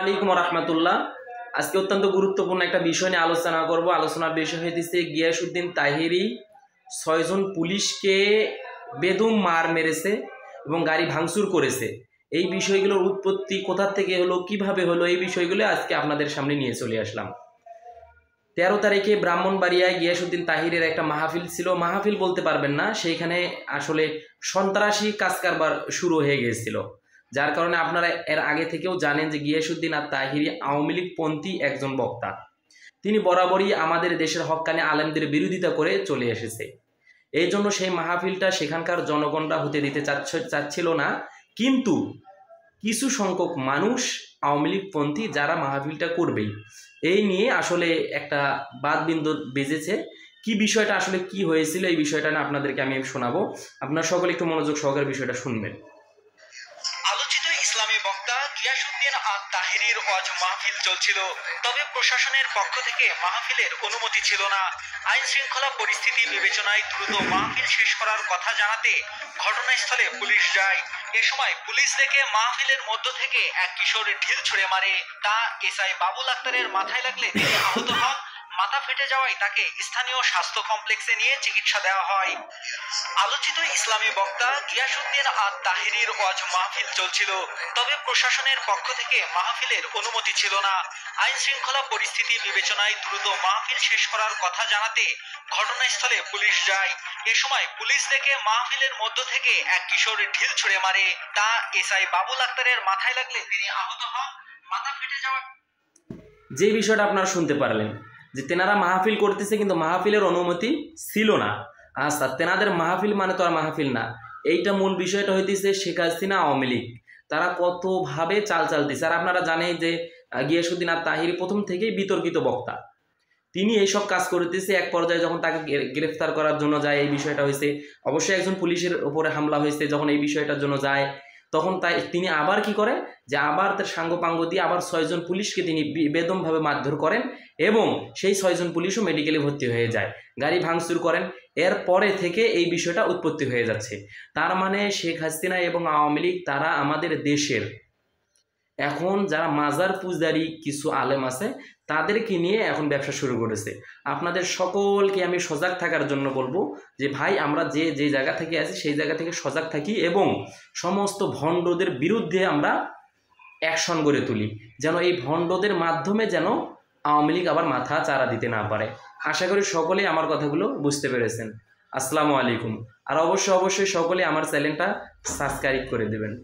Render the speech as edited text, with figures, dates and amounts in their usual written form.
আলাইকুম রহমতুল্লাহ। আজকে অত্যন্ত গুরুত্বপূর্ণ একটা বিষয় নিয়ে আলোচনা করব। আলোচনার বিষয় হইতেছে গিয়াসউদ্দিন তাহিরি 6 জন পুলিশকে বেদম মার মেরেছে এবং গাড়ি ভাঙচুর করেছে। এই বিষয়গুলোর উৎপত্তি কোথা থেকে হলো, কিভাবে হলো, এই বিষয়গুলো আজকে আপনাদের সামনে নিয়ে চলে আসলাম। 13 তারিখে ব্রাহ্মণবাড়িয়ায় গিয়াসউদ্দিন তাহিরের একটা মাহফিল ছিল। মাহফিল বলতে পারবেন না, সেইখানে আসলে সন্ত্রাসী কাজ কারবার শুরু হয়ে গিয়েছিল, যার কারণে আপনারা এর আগে থেকেও জানেন যে গিয়াসউদ্দিন আর তাহিরি আওয়ামী লীগপন্থী একজন বক্তা। তিনি বরাবরই আমাদের দেশের হক্কানি আলেমদের বিরোধিতা করে চলে এসেছে। এই জন্য সেই মাহফিলটা সেখানকার জনগণরা হতে দিতে চাচ্ছিল না, কিন্তু কিছু সংখ্যক মানুষ আওয়ামী লীগপন্থী যারা মাহফিলটা করবেই, এই নিয়ে আসলে একটা বাদবিন্দু বেজেছে। কি বিষয়টা আসলে কি হয়েছিল এই বিষয়টা না আপনাদেরকে আমি শোনাবো। আপনারা সকলে একটু মনোযোগ সহকারে বিষয়টা শুনবেন। আলোচিত ইসলামী বক্তা গিয়াসউদ্দিন তাহিরির ওয়াজ মাহফিল চলছিল, তবে প্রশাসনের পক্ষ থেকে মাহফিলের অনুমতি ছিল না। আইন শৃঙ্খলা পরিস্থিতি বিবেচনায় দ্রুত মাহফিল শেষ করার কথা জানাতে ঘটনাস্থলে পুলিশ যায়। এ সময় পুলিশ দেখে মাহফিলের মধ্য থেকে এক কিশোর ঢিল ছুঁড়ে মারে। তা এসআই বাবুল আক্তারের মাথায় লাগলে তিনি আহত হন। মাথা ফেটে যাওয়ায় তাকে স্থানীয় স্বাস্থ্য কমপ্লেক্সে নিয়ে চিকিৎসা দেওয়া হয়। আলোচিত ইসলামী বক্তা গিয়াসউদ্দিন তাহিরির ওয়াজ মাহফিল চলছিল, তবে প্রশাসনের পক্ষ থেকে মাহফিলের অনুমতি ছিল না। আইন শৃঙ্খলা পরিস্থিতি বিবেচনায় দ্রুত মাহফিল শেষ করার কথা জানাতে ঘটনাস্থলে পুলিশ যায়। এ সময় পুলিশ দেখে মাহফিলের মধ্য থেকে এক কিশোর ঢিল ছুঁড়ে মারে। তা এসআই বাবুল আক্তারের মাথায় লাগলে তিনি আহত হন। মাথা ফেটে যাওয়া যে বিষয়টা আপনারা শুনতে পারলেন যে তেনারা মাহফিল করতেছে, কিন্তু মাহফিলের অনুমতি ছিল না। আচ্ছা, তেনাদের মাহফিল মানে তো আর মাহফিল না। এইটা মূল বিষয়টা হইতেছে শেখ হাসিনা আওয়ামী লীগ তারা কতভাবে চাল চালতেছে। আর আপনারা জানেন যে গিয়াসউদ্দিন তাহিরি প্রথম থেকেই বিতর্কিত বক্তা। তিনি এইসব কাজ করতেছে। এক পর্যায়ে যখন তাকে গ্রেফতার করার জন্য যায়, এই বিষয়টা হয়েছে অবশ্যই একজন পুলিশের উপরে হামলা হয়েছে, যখন এই বিষয়টার জন্য যায় তখন তিনি আবার কি করে যে আবার তার সাঙ্গপাঙ্গ দিয়ে আবার 6 জন পুলিশকে তিনি বেদমভাবে মারধর করেন এবং সেই 6 জন পুলিশও মেডিকেলে ভর্তি হয়ে যায়, গাড়ি ভাঙচুর করেন। এরপরে থেকে এই বিষয়টা উৎপত্তি হয়ে যাচ্ছে। তার মানে শেখ হাসিনা এবং আওয়ামী লীগ তারা আমাদের দেশের এখন যারা মাজার পূজারী কিছু আলেম আছে তাদেরকে নিয়ে এখন ব্যবসা শুরু করেছে। আপনাদের সকলকে আমি সজাগ থাকার জন্য বলবো যে ভাই, আমরা যে যে জায়গা থেকে আছি সেই জায়গা থেকে সজাগ থাকি এবং সমস্ত ভণ্ডদের বিরুদ্ধে আমরা অ্যাকশন গড়ে তুলি, যেন এই ভণ্ডদের মাধ্যমে যেন আওয়ামী লীগ আবার মাথা চারা দিতে না পারে। আশা করি সকলেই আমার কথাগুলো বুঝতে পেরেছেন। আসসালামু আলাইকুম। আর অবশ্যই সকলে আমার চ্যানেলটা সাবস্ক্রাইব করে দেবেন।